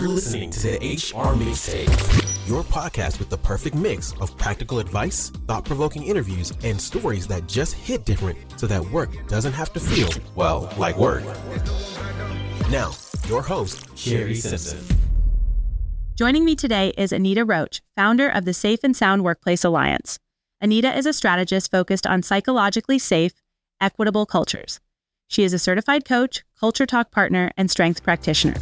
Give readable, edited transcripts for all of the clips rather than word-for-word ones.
You're listening to the HR Mixtape, your podcast with the perfect mix of practical advice, thought-provoking interviews, and stories that just hit different so that work doesn't have to feel, well, like work. Now, your host, Shari Simpson. Joining me today is Anita Roach, founder of the Safe and Sound Workplace Alliance. Anita is a strategist focused on psychologically safe, equitable cultures. She is a certified coach, culture talk partner, and strength practitioner.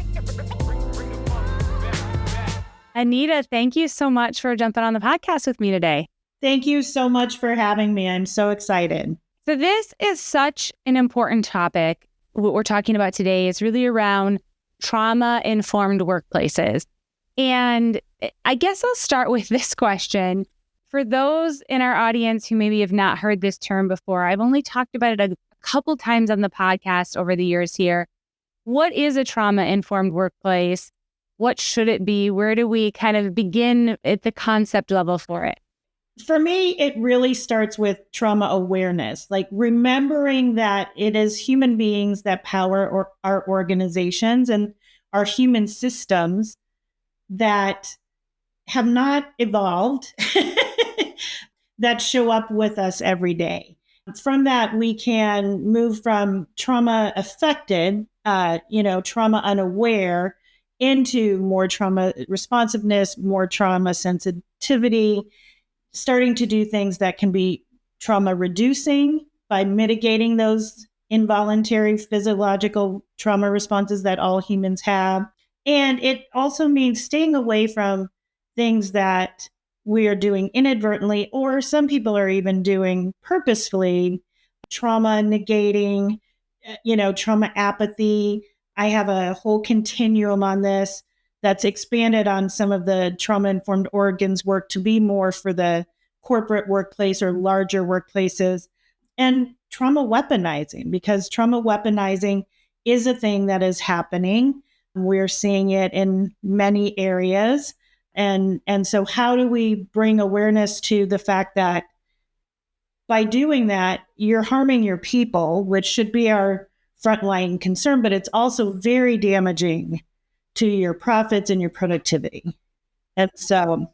Anita, thank you so much for jumping on the podcast with me today. Thank you so much for having me. I'm so excited. So this is such an important topic. What we're talking about today is really around trauma-informed workplaces. And I guess I'll start with this question. For those in our audience who maybe have not heard this term before, I've only talked about it a couple times on the podcast over the years here. What is a trauma-informed workplace? What should it be? Where do we kind of begin at the concept level for it? For me, it really starts with trauma awareness, like remembering that it is human beings that power our organizations and our human systems that have not evolved, that show up with us every day. From that, we can move from trauma affected, trauma unaware, into more trauma responsiveness, more trauma sensitivity, starting to do things that can be trauma reducing by mitigating those involuntary physiological trauma responses that all humans have. And it also means staying away from things that we are doing inadvertently, or some people are even doing purposefully, trauma negating, trauma apathy. I have a whole continuum on this that's expanded on some of the trauma-informed organs work to be more for the corporate workplace or larger workplaces, and trauma weaponizing, because trauma weaponizing is a thing that is happening. We're seeing it in many areas. And so how do we bring awareness to the fact that by doing that, you're harming your people, which should be our frontline concern, but it's also very damaging to your profits and your productivity. And so,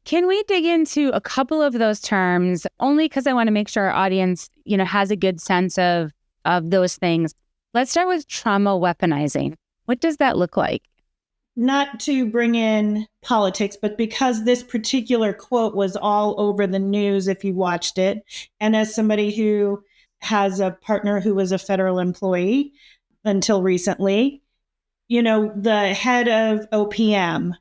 can we dig into a couple of those terms, only because I want to make sure our audience, has a good sense of those things. Let's start with trauma weaponizing. What does that look like? Not to bring in politics, but because this particular quote was all over the news if you watched it, and as somebody who has a partner who was a federal employee until recently, the head of OPM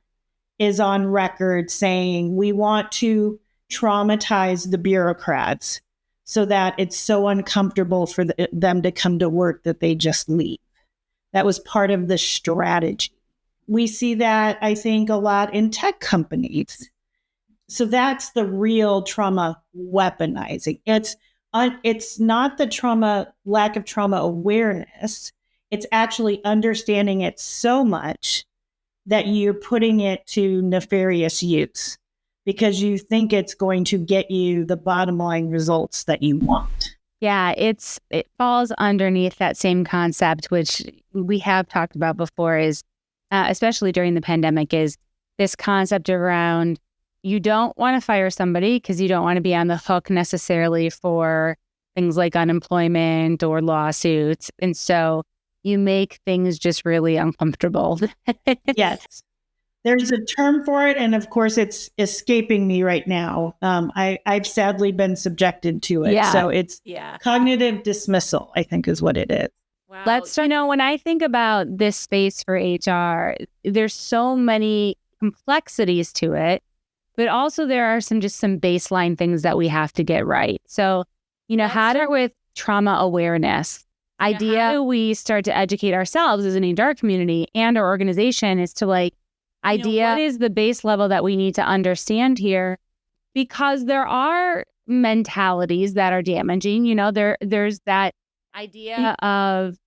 is on record saying, we want to traumatize the bureaucrats so that it's so uncomfortable for them to come to work that they just leave. That was part of the strategy. We see that, I think, a lot in tech companies. So that's the real trauma weaponizing. It's not the lack of trauma awareness. It's actually understanding it so much that you're putting it to nefarious use because you think it's going to get you the bottom line results that you want. Yeah, it falls underneath that same concept, which we have talked about before, is especially during the pandemic, is this concept around you don't want to fire somebody because you don't want to be on the hook necessarily for things like unemployment or lawsuits. And so you make things just really uncomfortable. Yes. There's a term for it. And of course, it's escaping me right now. I've sadly been subjected to it. Yeah. So it's cognitive dismissal, I think is what it is. Wow. When I think about this space for HR, there's so many complexities to it, but also there are some baseline things that we have to get right. So, how to, with trauma awareness, idea we start to educate ourselves as an HR community and our organization is to what is the base level that we need to understand here, because there are mentalities that are damaging. There's that idea of,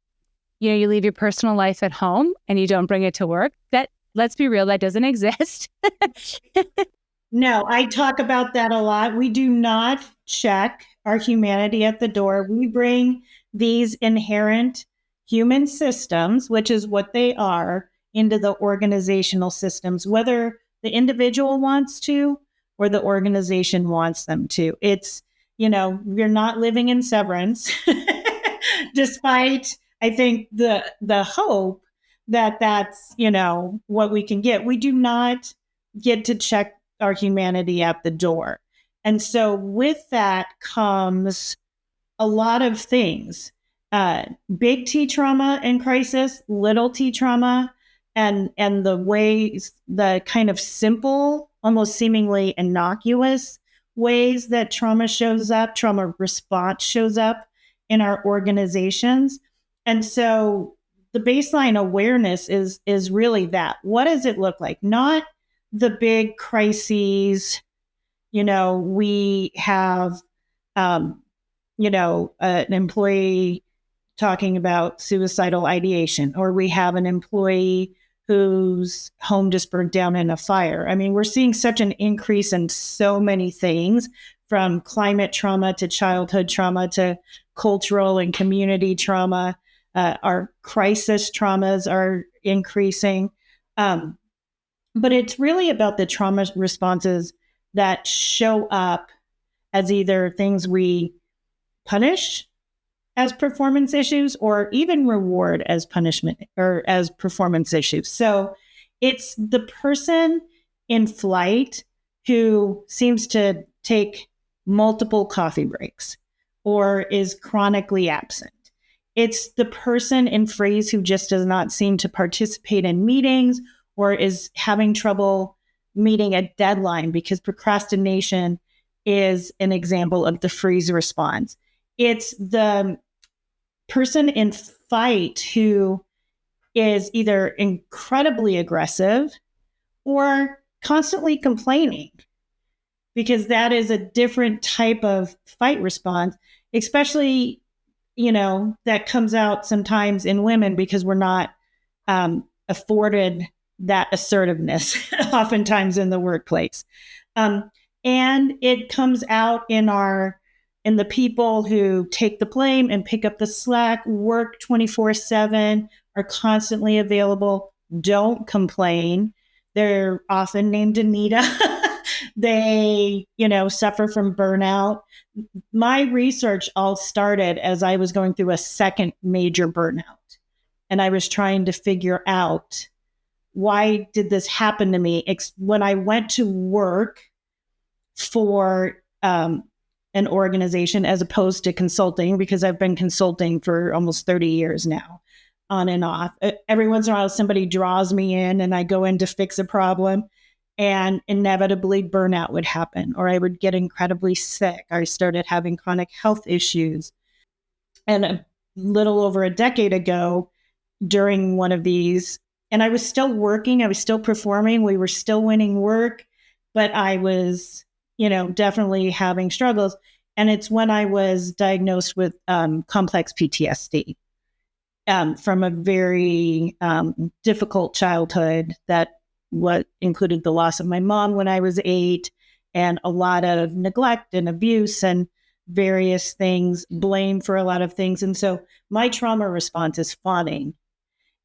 you leave your personal life at home and you don't bring it to work. That, let's be real, that doesn't exist. No, I talk about that a lot. We do not check our humanity at the door. We bring these inherent human systems, which is what they are, into the organizational systems, whether the individual wants to or the organization wants them to. It's, you're not living in severance, despite, I think, the hope that that's, what we can get. We do not get to check our humanity at the door. And so with that comes a lot of things, big T trauma and crisis, little T trauma, and the ways, the kind of simple, almost seemingly innocuous ways that trauma response shows up in our organizations. And so the baseline awareness is really that. What does it look like? Not the big crises. We have, an employee talking about suicidal ideation, or we have an employee whose home just burned down in a fire. I mean, we're seeing such an increase in so many things, from climate trauma to childhood trauma to cultural and community trauma. Our crisis traumas are increasing. But it's really about the trauma responses that show up as either things we punish as performance issues, or even reward as punishment or as performance issues. So it's the person in flight who seems to take multiple coffee breaks or is chronically absent. It's the person in freeze who just does not seem to participate in meetings or is having trouble meeting a deadline, because procrastination is an example of the freeze response. It's the person in fight who is either incredibly aggressive or constantly complaining, because that is a different type of fight response, especially, that comes out sometimes in women because we're not afforded that assertiveness oftentimes in the workplace. And it comes out in the people who take the blame and pick up the slack, work 24/7, are constantly available, don't complain. They're often named Anita. They, suffer from burnout. My research all started as I was going through a second major burnout. And I was trying to figure out, why did this happen to me? When I went to work for an organization as opposed to consulting, because I've been consulting for almost 30 years now, on and off. Every once in a while, somebody draws me in and I go in to fix a problem, and inevitably burnout would happen, or I would get incredibly sick. I started having chronic health issues. And a little over a decade ago, during one of these, and I was still working, I was still performing, we were still winning work, but I was, definitely having struggles. And it's when I was diagnosed with complex PTSD from a very difficult childhood that included the loss of my mom when I was 8, and a lot of neglect and abuse and various things, blame for a lot of things. And so my trauma response is fawning.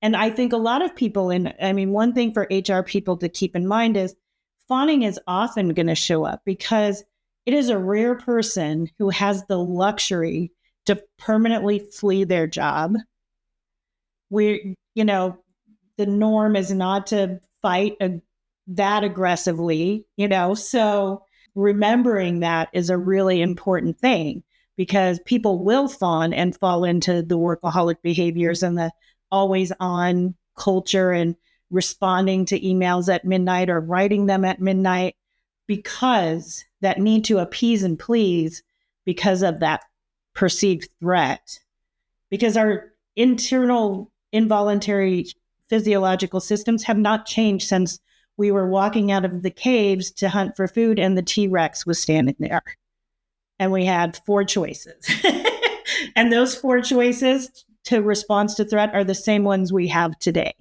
And I think a lot of people one thing for HR people to keep in mind is fawning is often going to show up because it is a rare person who has the luxury to permanently flee their job. The norm is not to fight that aggressively, so remembering that is a really important thing, because people will fawn and fall into the workaholic behaviors and the always on culture and responding to emails at midnight or writing them at midnight, because that need to appease and please because of that perceived threat, because our internal involuntary physiological systems have not changed since we were walking out of the caves to hunt for food and the T-Rex was standing there. And we had 4 choices. And those 4 choices to response to threat are the same ones we have today.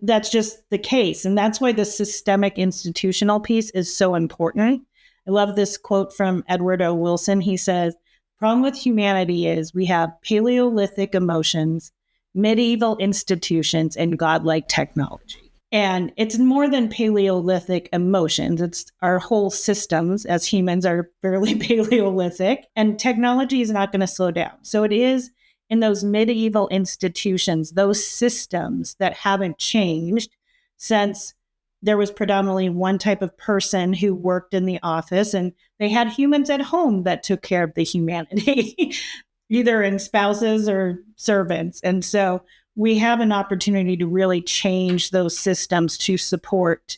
That's just the case. And that's why the systemic institutional piece is so important. I love this quote from Edward O. Wilson. He says, "Problem with humanity is we have Paleolithic emotions, medieval institutions and godlike technology. And it's more than Paleolithic emotions. It's our whole systems as humans are fairly Paleolithic, and technology is not going to slow down. So it is in those medieval institutions, those systems that haven't changed since there was predominantly one type of person who worked in the office, and they had humans at home that took care of the humanity, either in spouses or servants. And so we have an opportunity to really change those systems to support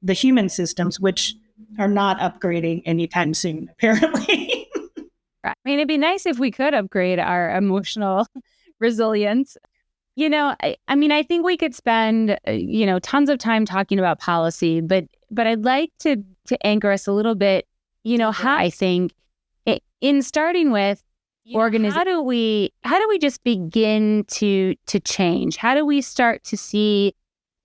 the human systems, which are not upgrading anytime soon, apparently. I mean, it'd be nice if we could upgrade our emotional resilience. I mean, I think we could spend, tons of time talking about policy, but I'd like to anchor us a little bit, how I think in starting with organization, how do we just begin to change? How do we start to see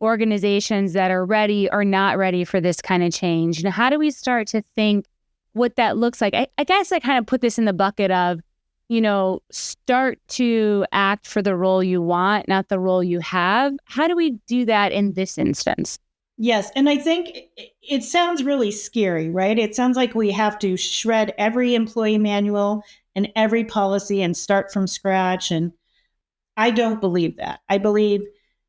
organizations that are ready or not ready for this kind of change? How do we start to think what that looks like? I guess I kind of put this in the bucket of, start to act for the role you want, not the role you have. How do we do that in this instance? Yes. And I think it sounds really scary, right? It sounds like we have to shred every employee manual and every policy and start from scratch. And I don't believe that. I believe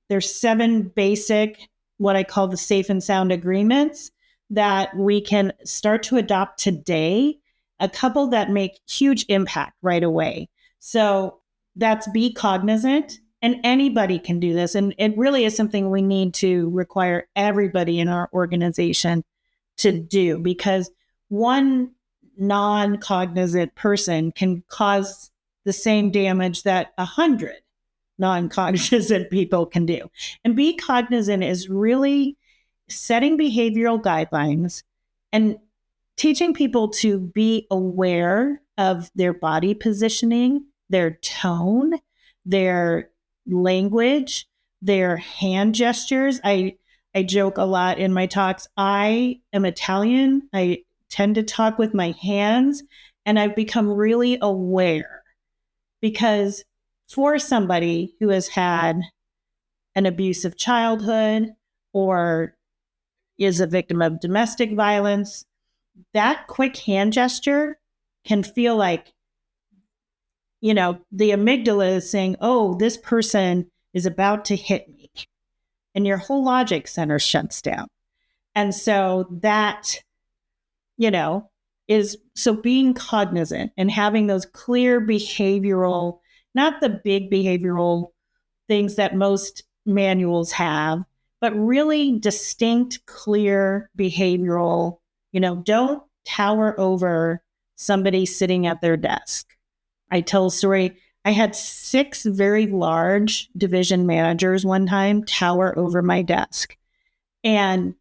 there's 7 basic, what I call the safe and sound agreements that we can start to adopt today, a couple that make huge impact right away. So that's be cognizant, and anybody can do this. And it really is something we need to require everybody in our organization to do, because one non-cognizant person can cause the same damage that 100 non-cognizant people can do. And be cognizant is really setting behavioral guidelines and teaching people to be aware of their body positioning, their tone, their language, their hand gestures. I joke a lot in my talks. I am Italian. I tend to talk with my hands, and I've become really aware, because for somebody who has had an abusive childhood or is a victim of domestic violence, that quick hand gesture can feel like, the amygdala is saying, oh, this person is about to hit me. And your whole logic center shuts down. And so that, so being cognizant and having those clear behavioral, not the big behavioral things that most manuals have, but really distinct, clear behavioral, don't tower over somebody sitting at their desk. I tell a story. I had 6 very large division managers one time tower over my desk. And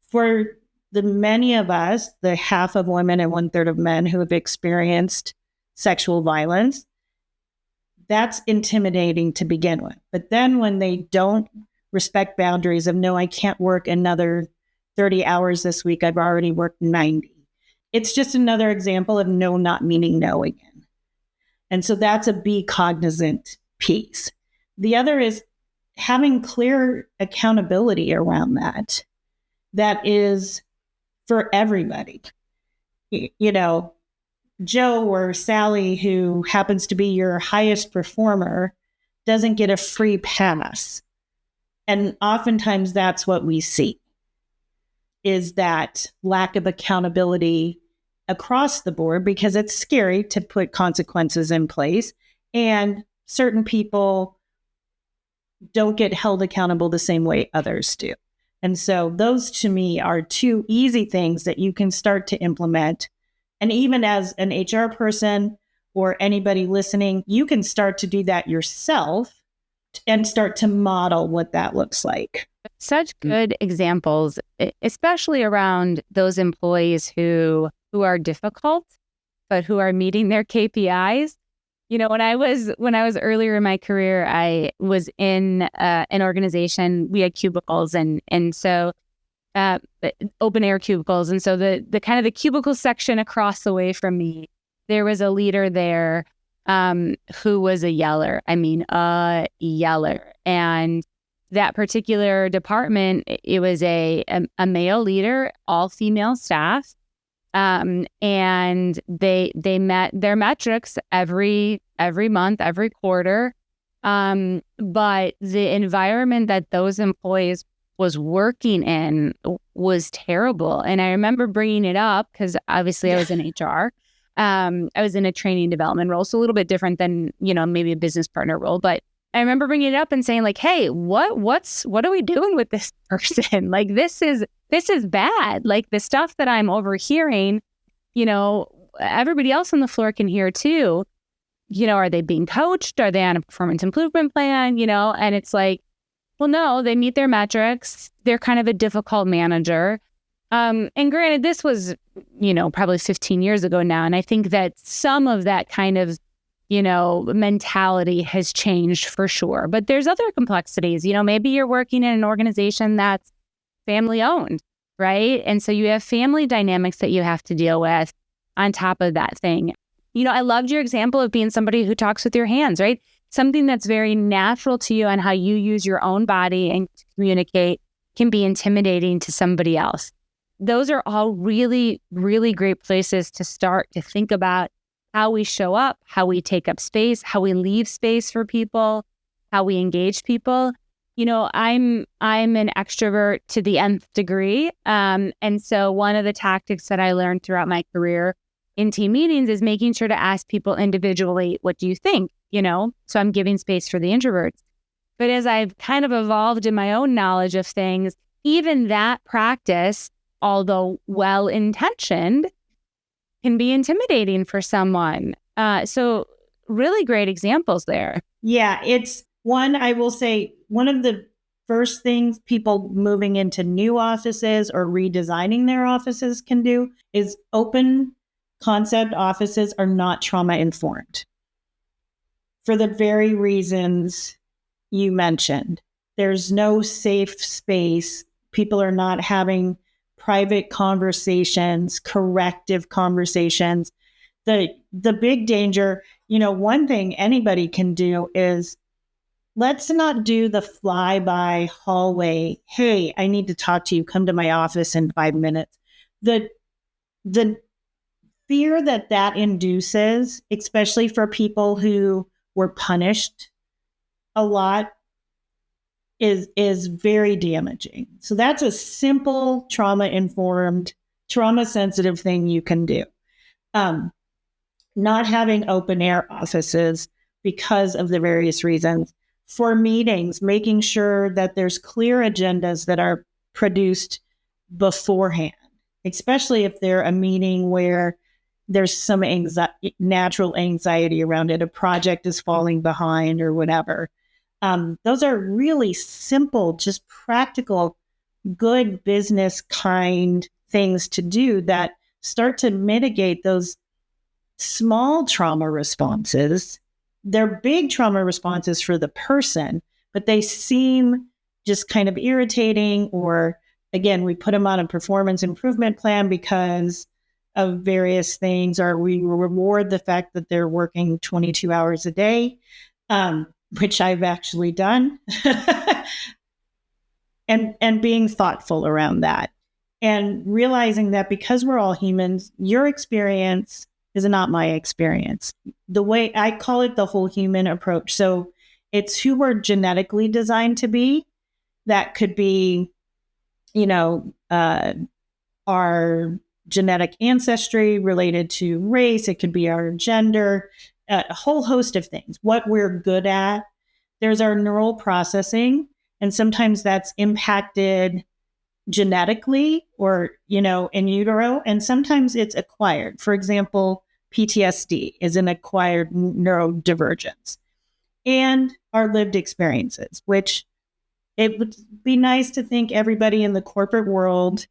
for the many of us, the half of women and 1/3 of men who have experienced sexual violence, that's intimidating to begin with. But then when they don't respect boundaries of, no, I can't work another 30 hours this week, I've already worked 90. It's just another example of no not meaning no again. And so that's a be cognizant piece. The other is having clear accountability around that. That is for everybody. Joe or Sally, who happens to be your highest performer, doesn't get a free pass. And oftentimes that's what we see, is that lack of accountability across the board, because it's scary to put consequences in place. And certain people don't get held accountable the same way others do. And so those to me are 2 easy things that you can start to implement. And even as an HR person or anybody listening, you can start to do that yourself and start to model what that looks like. Such good examples, especially around those employees who are difficult, but who are meeting their KPIs. When I was earlier in my career, I was in an organization. We had cubicles, and so open air cubicles, and so the kind of the cubicle section across the way from me, there was a leader there who was a yeller. I mean, a yeller. And that particular department, it was a male leader, all female staff. And they met their metrics every month, every quarter. But the environment that those employees was working in was terrible. And I remember bringing it up because obviously I was in HR. I was in a training development role, so a little bit different than, maybe a business partner role. But I remember bringing it up and saying like, hey, what are we doing with this person? Like, this is bad. Like, the stuff that I'm overhearing, everybody else on the floor can hear too. Are they being coached? Are they on a performance improvement plan? And it's like, well, no, they meet their metrics. They're kind of a difficult manager. And granted, this was, probably 15 years ago now. And I think that some of that kind of, mentality has changed for sure. But there's other complexities. Maybe you're working in an organization that's family owned, right? And so you have family dynamics that you have to deal with on top of that thing. I loved your example of being somebody who talks with your hands, right? Something that's very natural to you and how you use your own body and communicate can be intimidating to somebody else. Those are all really, really great places to start to think about how we show up, how we take up space, how we leave space for people, how we engage people. I'm an extrovert to the nth degree. And so one of the tactics that I learned throughout my career in team meetings is making sure to ask people individually, what do you think? So I'm giving space for the introverts. But as I've kind of evolved in my own knowledge of things, even that practice, although well-intentioned, can be intimidating for someone. So really great examples there. Yeah, it's I will say, one of the first things people moving into new offices or redesigning their offices can do is open concept offices are not trauma informed. For the very reasons you mentioned. There's no safe space. People are not having private conversations, corrective conversations. The big danger, one thing anybody can do is, let's not do the flyby hallway. Hey, I need to talk to you. Come to my office in 5 minutes. The fear that induces, especially for people who were punished a lot, is very damaging. So that's a simple trauma-informed, trauma-sensitive thing you can do. Not having open-air offices because of the various reasons. For meetings, making sure that there's clear agendas that are produced beforehand, especially if they're a meeting where there's some natural anxiety around it. A project is falling behind or whatever. Those are really simple, just practical, good business kind things to do that start to mitigate those small trauma responses. They're big trauma responses for the person, but they seem just kind of irritating. Or again, we put them on a performance improvement plan because of various things, or we reward the fact that they're working 22 hours a day, which I've actually done, and being thoughtful around that and realizing that because we're all humans, your experience is not my experience. The way I call it, the whole human approach. So it's who we're genetically designed to be. That could be, our genetic ancestry related to race. It could be our gender, a whole host of things. What we're good at. There's our neural processing. And sometimes that's impacted genetically or, in utero. And sometimes it's acquired. For example, PTSD is an acquired neurodivergence. And our lived experiences, which it would be nice to think everybody in the corporate world,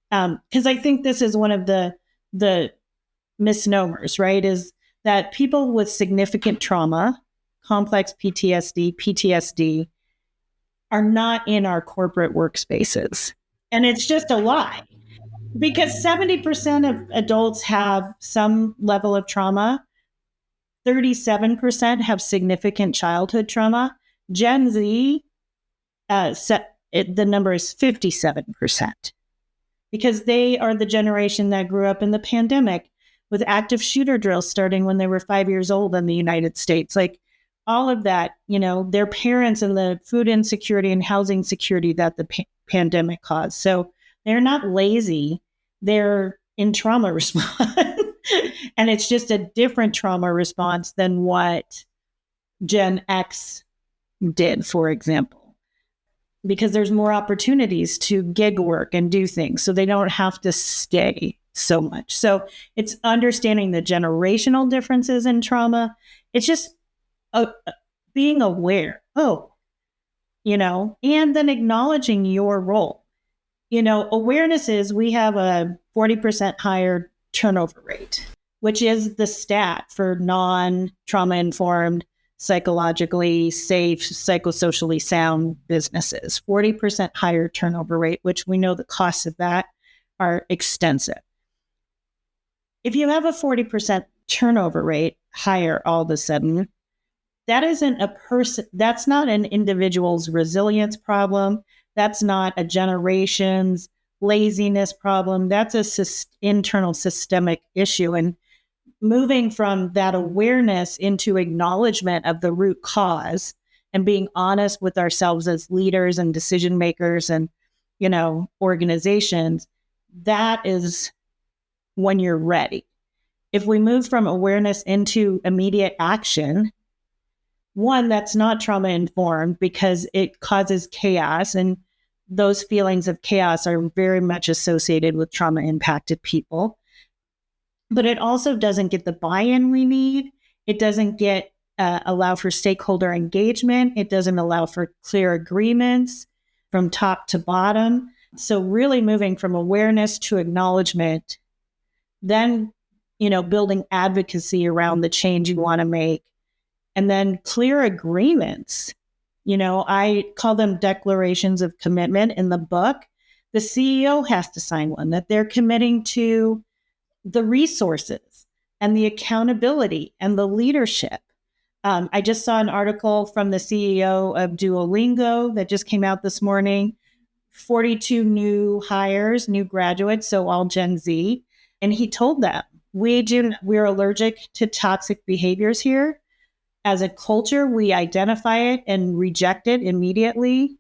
because I think this is one of the misnomers, right? Is that people with significant trauma, complex PTSD, are not in our corporate workspaces. And it's just a lie. Because 70% of adults have some level of trauma. 37% have significant childhood trauma. Gen Z, the number is 57%, because they are the generation that grew up in the pandemic with active shooter drills starting when they were 5 years old in the United States. Like all of that, their parents and the food insecurity and housing security that the pandemic caused. So they're not lazy. They're in trauma response. And it's just a different trauma response than what Gen X did, for example, because there's more opportunities to gig work and do things. So they don't have to stay so much. So it's understanding the generational differences in trauma. It's just being aware, and then acknowledging your role. Awareness is we have a 40% higher turnover rate, which is the stat for non-trauma informed, psychologically safe, psychosocially sound businesses. 40% higher turnover rate, which we know the costs of that are extensive. If you have a 40% turnover rate higher all of a sudden, that isn't a person, that's not an individual's resilience problem. That's not a generation's laziness problem. That's a internal systemic issue. And moving from that awareness into acknowledgement of the root cause and being honest with ourselves as leaders and decision makers and, organizations, that is when you're ready. If we move from awareness into immediate action, one, that's not trauma informed because it causes chaos, and those feelings of chaos are very much associated with trauma impacted people. But it also doesn't get the buy-in we need. It doesn't get allow for stakeholder engagement. It doesn't allow for clear agreements from top to bottom. So really moving from awareness to acknowledgement, then building advocacy around the change you want to make. And then clear agreements. I call them declarations of commitment in the book. The CEO has to sign one that they're committing to the resources and the accountability and the leadership. I just saw an article from the CEO of Duolingo that just came out this morning. 42 new hires, new graduates, so all Gen Z. And he told them, we're allergic to toxic behaviors here. As a culture, we identify it and reject it immediately.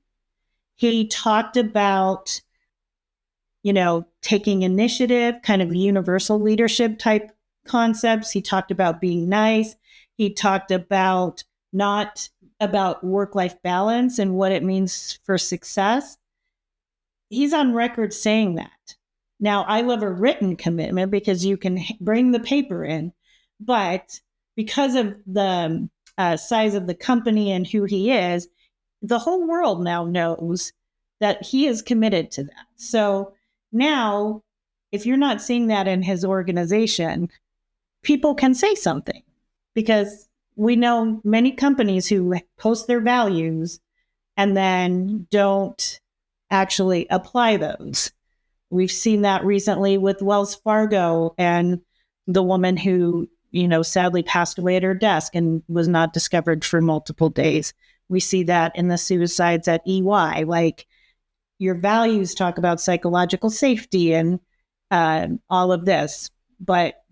He talked about, taking initiative, kind of universal leadership type concepts. He talked about being nice. He talked about not about work-life balance and what it means for success. He's on record saying that. Now, I love a written commitment because you can bring the paper in, but because of the size of the company and who he is, the whole world now knows that he is committed to that. So now, if you're not seeing that in his organization, people can say something, because we know many companies who post their values and then don't actually apply those. We've seen that recently with Wells Fargo and the woman who sadly passed away at her desk and was not discovered for multiple days. We see that in the suicides at EY. Like, your values talk about psychological safety and all of this, but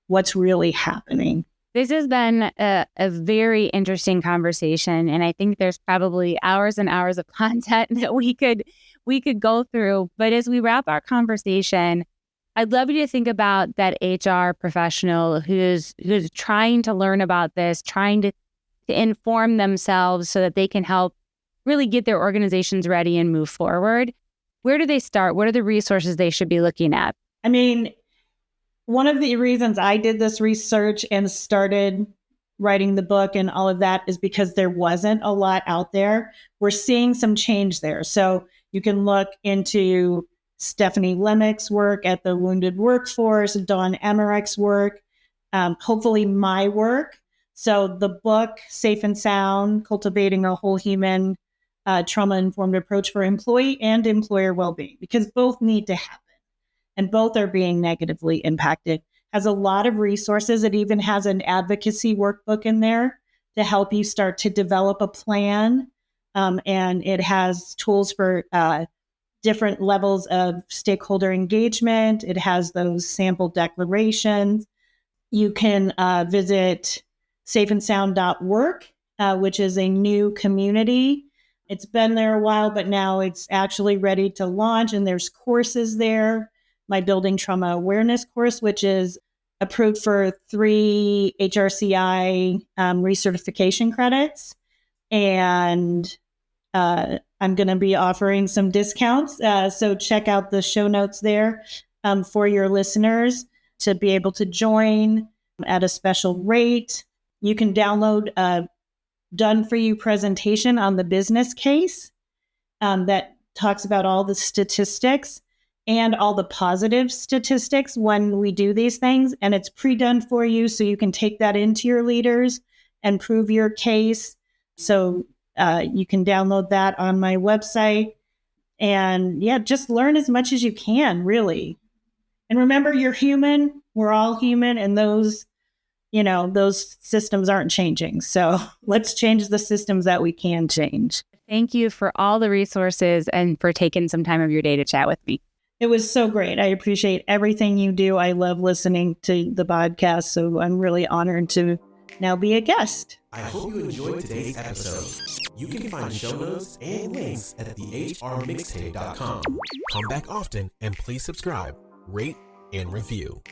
what's really happening? This has been a very interesting conversation, and I think there's probably hours and hours of content that we could go through. But as we wrap our conversation, I'd love you to think about that HR professional who's trying to learn about this, trying to inform themselves so that they can help really get their organizations ready and move forward. Where do they start? What are the resources they should be looking at? I mean, one of the reasons I did this research and started writing the book and all of that is because there wasn't a lot out there. We're seeing some change there. So you can look into Stephanie Lemick's work at the Wounded Workforce, Dawn Emmerich's work, hopefully my work. So the book, Safe and Sound, Cultivating a Whole Human Trauma-Informed Approach for Employee and Employer Wellbeing, because both need to happen and both are being negatively impacted, has a lot of resources. It even has an advocacy workbook in there to help you start to develop a plan. And it has tools for different levels of stakeholder engagement. It has those sample declarations. You can visit safeandsound.work, which is a new community. It's been there a while, but now it's actually ready to launch. And there's courses there. My Building Trauma Awareness course, which is approved for 3 HRCI recertification credits. And I'm going to be offering some discounts. So check out the show notes there for your listeners to be able to join at a special rate. You can download a done-for-you presentation on the business case that talks about all the statistics and all the positive statistics when we do these things. And it's pre-done for you, so you can take that into your leaders and prove your case. So you can download that on my website. And yeah, just learn as much as you can, really. And remember, you're human. We're all human. And those systems aren't changing. So let's change the systems that we can change. Thank you for all the resources and for taking some time of your day to chat with me. It was so great. I appreciate everything you do. I love listening to the podcast. So I'm really honored to now be a guest. I hope you enjoyed today's episode. You can find show notes and links at thehrmixtape.com. Come back often and please subscribe, rate, and review.